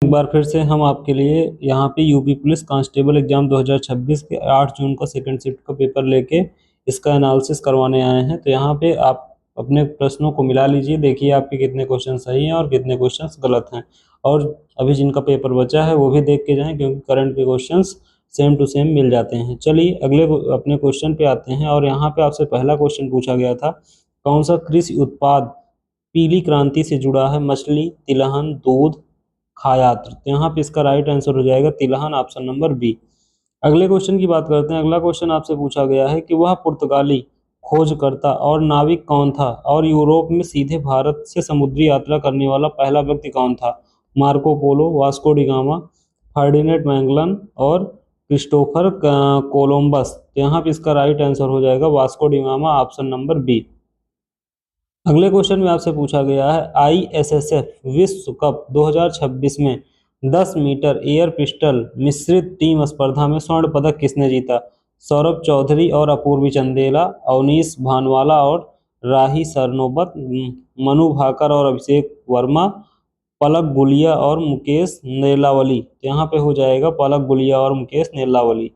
एक बार फिर से हम आपके लिए यहाँ पे यूपी पुलिस कांस्टेबल एग्जाम 2026 के 8 जून का सेकंड शिफ्ट का पेपर लेके इसका एनालिसिस करवाने आए हैं। तो यहाँ पे आप अपने प्रश्नों को मिला लीजिए, देखिए आपके कितने क्वेश्चन सही हैं और कितने क्वेश्चन गलत हैं। और अभी जिनका पेपर बचा है वो भी देख के जाएं, क्योंकि करंट के क्वेश्चन सेम टू सेम मिल जाते हैं। चलिए अगले अपने क्वेश्चन पे आते हैं। और यहाँ पे आपसे पहला क्वेश्चन पूछा गया था, कौन सा कृषि उत्पाद पीली क्रांति से जुड़ा है? मछली, तिलहन, दूध, खायात्र। तो यहाँ पे इसका राइट आंसर हो जाएगा तिलहन, ऑप्शन नंबर बी। अगले क्वेश्चन की बात करते हैं। अगला क्वेश्चन आपसे पूछा गया है कि वह पुर्तगाली खोजकर्ता और नाविक कौन था और यूरोप में सीधे भारत से समुद्री यात्रा करने वाला पहला व्यक्ति कौन था? Marco Polo, Vasco da Gama, Ferdinand Magellan और क्रिस्टोफर कोलंबस। तो यहाँ पे इसका राइट आंसर हो जाएगा Vasco da Gama, option number B. अगले क्वेश्चन में आपसे पूछा गया है, आईएसएसएफ विश्व कप 2026 में 10 मीटर एयर पिस्टल मिश्रित टीम स्पर्धा में स्वर्ण पदक किसने जीता? सौरभ चौधरी और अपूर्वी चंदेला, अवनीश भानवाला और राही सरनोबत, मनु भाकर और अभिषेक वर्मा, पलक गुलिया और मुकेश नेलावली। तो यहाँ पे हो जाएगा पलक गुलिया और मुकेश नेलावली।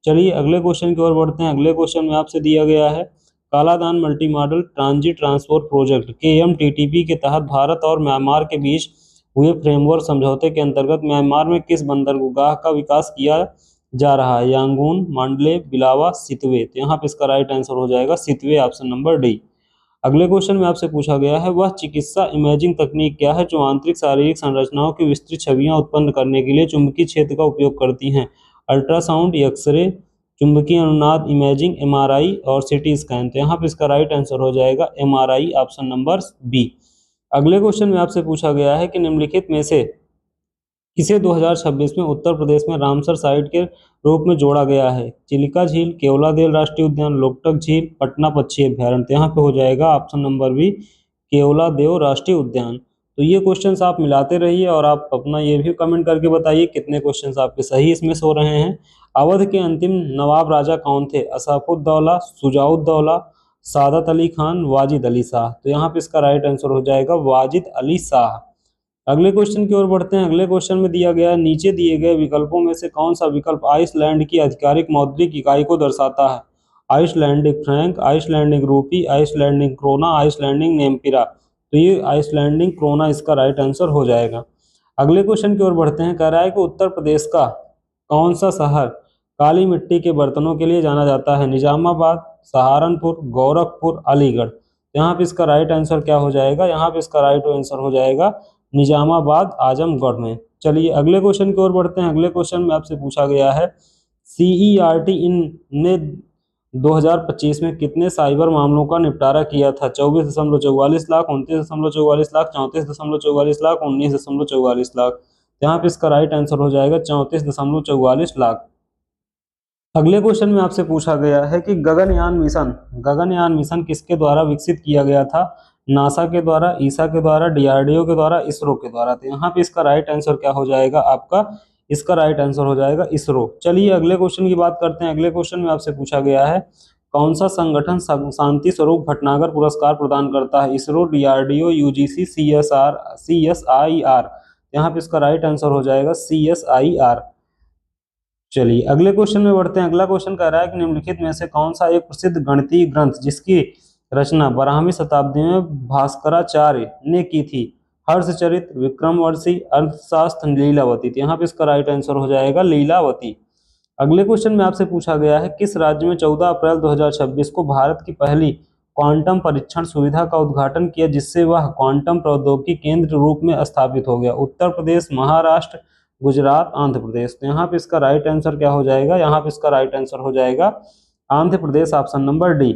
चलिए अगले क्वेश्चन की ओर बढ़ते हैं। अगले क्वेश्चन में आपसे दिया गया है, Kaladan multi modal transit transport project KMTTP के तहत भारत और म्यांमार के बीच हुए फ्रेमवर्क समझौते के अंतर्गत म्यांमार में किस बंदरगाह का विकास किया जा रहा है? यांगून, मांडले, बिलावा, सितवे। तो यहाँ पे इसका राइट आंसर हो जाएगा सितवे, ऑप्शन नंबर डी। अगले क्वेश्चन में आपसे पूछा गया है, वह चिकित्सा इमेजिंग तकनीक क्या है जो आंतरिक शारीरिक संरचनाओं की विस्तृत छवियां उत्पन्न करने के लिए चुंबकीय क्षेत्र का उपयोग करती हैं? अल्ट्रासाउंड, एक्सरे, चुंबकीय अनुनाद इमेजिंग, एमआरआई और सीटी स्कैन। तो यहाँ पे इसका राइट आंसर हो जाएगा एमआरआई, ऑप्शन नंबर बी। अगले क्वेश्चन में आपसे पूछा गया है कि निम्नलिखित में से किसे 2026 में उत्तर प्रदेश में रामसर साइट के रूप में जोड़ा गया है? चिलिका झील, केवलादेव राष्ट्रीय उद्यान, लोकटक झील, पटना पक्षी अभ्यारण्य। तो यहाँ पे हो जाएगा ऑप्शन नंबर बी, केवलादेव राष्ट्रीय उद्यान। तो ये क्वेश्चंस आप मिलाते रहिए और आप अपना ये भी कमेंट करके बताइए कितने क्वेश्चंस आपके सही इसमें सो रहे हैं। अवध के अंतिम नवाब राजा कौन थे? असफुद्दौला, शुजाउद्दौला, सादत अली खान, वाजिद अली शाह। तो यहाँ पे इसका राइट आंसर हो जाएगा वाजिद अली शाह। अगले क्वेश्चन की ओर बढ़ते हैं। अगले क्वेश्चन में दिया गया, नीचे दिए गए विकल्पों में से कौन सा विकल्प आइसलैंड की आधिकारिक मौद्रिक इकाई को दर्शाता है? आइसलैंडिक फ्रैंक, आइसलैंडिक रूपी, आइसलैंडिक क्रोना, आइसलैंडिक नेम्पिरा। तो ये आइसलैंडिक क्रोना इसका राइट आंसर हो जाएगा। अगले क्वेश्चन की ओर बढ़ते हैं। कह रहा है कि उत्तर प्रदेश का कौन सा शहर काली मिट्टी के बर्तनों के लिए जाना जाता है? निजामाबाद, सहारनपुर, गोरखपुर, अलीगढ़। यहाँ पे इसका राइट आंसर क्या हो जाएगा? यहाँ पे इसका राइट आंसर हो जाएगा निजामाबाद, आजमगढ़ में। चलिए अगले क्वेश्चन की ओर बढ़ते हैं। अगले क्वेश्चन में आपसे पूछा गया है, सीईआरटी इन ने 2025 में कितने साइबर मामलों का निपटारा किया था? 24.44 लाख, 29.44 लाख, 34.44 लाख, 19.44 लाख। यहाँ पे इसका राइट आंसर हो जाएगा 34.44 लाख। अगले क्वेश्चन में आपसे पूछा गया है कि गगनयान मिशन किसके द्वारा विकसित किया गया था? नासा के द्वारा, ईसा के द्वारा, डीआरडीओ के द्वारा, इसरो के द्वारा। तो यहाँ पे इसका राइट आंसर क्या हो जाएगा आपका? इसका राइट आंसर हो जाएगा इसरो। चलिए अगले क्वेश्चन की बात करते हैं। अगले क्वेश्चन में आपसे पूछा गया है, कौन सा संगठन शांति स्वरूप भटनागर पुरस्कार प्रदान करता है? ISRO, DRDO, UGC, CSIR. यहाँ पे इसका राइट आंसर हो जाएगा सीएसआईआर। चलिए अगले क्वेश्चन में बढ़ते हैं। अगला क्वेश्चन कह रहा है कि निम्नलिखित में से कौन सा एक प्रसिद्ध गणितीय ग्रंथ जिसकी रचना 12वीं शताब्दी में भास्कराचार्य ने की थी? हर्षचरित, विक्रमवर्षी, अर्थशास्त्र, लीलावती। तो यहाँ पे इसका राइट आंसर हो जाएगा लीलावती। अगले क्वेश्चन में आपसे पूछा गया है, किस राज्य में 14 अप्रैल 2026 को भारत की पहली क्वांटम परीक्षण सुविधा का उद्घाटन किया जिससे वह क्वांटम प्रौद्योगिकी केंद्र रूप में स्थापित हो गया? उत्तर प्रदेश, महाराष्ट्र, गुजरात, आंध्र प्रदेश। तो यहाँ पे इसका राइट आंसर क्या हो जाएगा? यहाँ पे इसका राइट आंसर हो जाएगा Andhra Pradesh, option number D.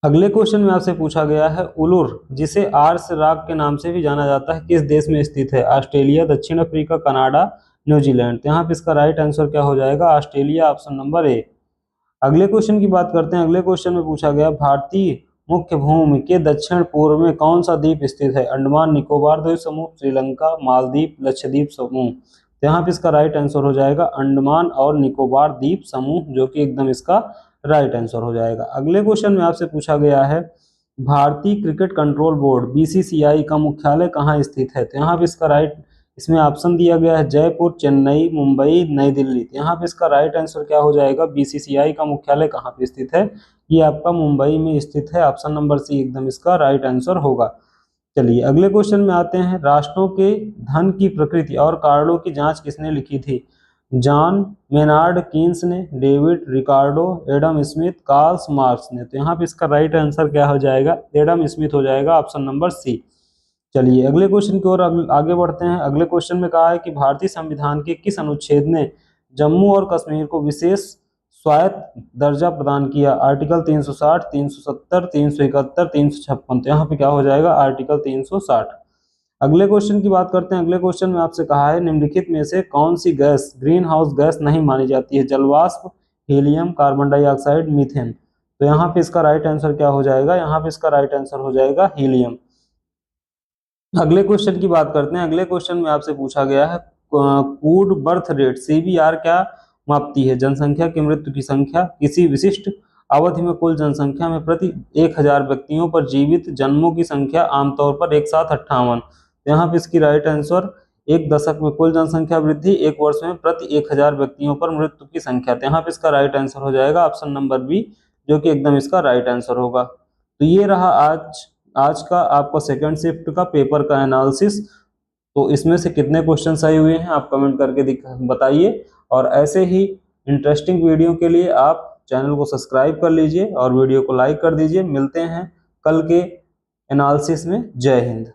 अगले क्वेश्चन में आपसे पूछा गया है, उलुर जिसे आर्स रॉक के नाम से भी जाना जाता है किस देश में स्थित है? ऑस्ट्रेलिया, दक्षिण अफ्रीका, कनाडा, न्यूजीलैंड। तो यहाँ पे इसका राइट आंसर क्या हो जाएगा? Australia, option number A. अगले क्वेश्चन की बात करते हैं। अगले क्वेश्चन में पूछा गया, भारतीय मुख्य भूमि के दक्षिण पूर्व में कौन सा द्वीप स्थित है? अंडमान निकोबार द्वीप समूह, श्रीलंका, मालदीव, लक्षद्वीप समूह। तो यहाँ पे इसका राइट आंसर हो जाएगा अंडमान और निकोबार द्वीप समूह, जो कि एकदम इसका राइट आंसर हो जाएगा। अगले क्वेश्चन में आपसे पूछा गया है, भारतीय क्रिकेट कंट्रोल बोर्ड बीसीसीआई का मुख्यालय कहाँ स्थित है? तो यहाँ पे इसमें ऑप्शन दिया गया है जयपुर, चेन्नई, मुंबई, नई दिल्ली। तो यहाँ पे इसका राइट आंसर क्या हो जाएगा, बीसीसीआई का मुख्यालय कहाँ पे स्थित है, ये आपका मुंबई में स्थित है। ऑप्शन नंबर सी एकदम इसका राइट आंसर होगा। चलिए अगले क्वेश्चन में आते हैं। राष्ट्रों के धन की प्रकृति और कारणों की जांच किसने लिखी थी, जॉन मेनार्ड कीन्स ने, David Ricardo, Adam Smith, Karl Marx ने। तो यहाँ पे इसका राइट आंसर क्या हो जाएगा, एडम स्मिथ हो जाएगा, ऑप्शन नंबर सी। चलिए अगले क्वेश्चन की ओर आगे बढ़ते हैं। अगले क्वेश्चन में कहा है कि भारतीय संविधान के किस अनुच्छेद ने जम्मू और कश्मीर को विशेष स्वायत्त दर्जा प्रदान किया, आर्टिकल 360, 370, 371, 356। तो यहाँ पे क्या हो जाएगा, आर्टिकल 360। अगले क्वेश्चन की बात करते हैं। अगले क्वेश्चन में आपसे कहा है निम्नलिखित में से कौन सी गैस ग्रीन हाउस गैस नहीं मानी जाती है, जलवाष्प, हीलियम, कार्बन डाइऑक्साइड, मीथेन। तो यहाँ पे इसका राइट आंसर क्या हो जाएगा, यहाँ पे इसका राइट आंसर हो जाएगा हीलियम। अगले क्वेश्चन की बात करते हैं। अगले क्वेश्चन में आपसे पूछा गया है कूड बर्थ रेट सीबीआर क्या मापती है, जनसंख्या की मृत्यु की संख्या, किसी विशिष्ट अवधि में कुल जनसंख्या में प्रति 1000 व्यक्तियों पर जीवित जन्मों की संख्या, आमतौर पर एक साथ 58। यहाँ पे इसकी राइट आंसर एक दशक में कुल जनसंख्या वृद्धि, एक वर्ष में प्रति 1000 व्यक्तियों पर मृत्यु की संख्या। तो यहाँ पे इसका राइट आंसर हो जाएगा ऑप्शन नंबर बी, जो कि एकदम इसका राइट आंसर होगा। तो ये रहा आज का आपका सेकंड शिफ्ट का पेपर का एनालिसिस। तो इसमें से कितने क्वेश्चन सही हुए हैं आप कमेंट करके बताइए, और ऐसे ही इंटरेस्टिंग वीडियो के लिए आप चैनल को सब्सक्राइब कर लीजिए और वीडियो को लाइक कर दीजिए। मिलते हैं कल के एनालिसिस में। जय हिंद।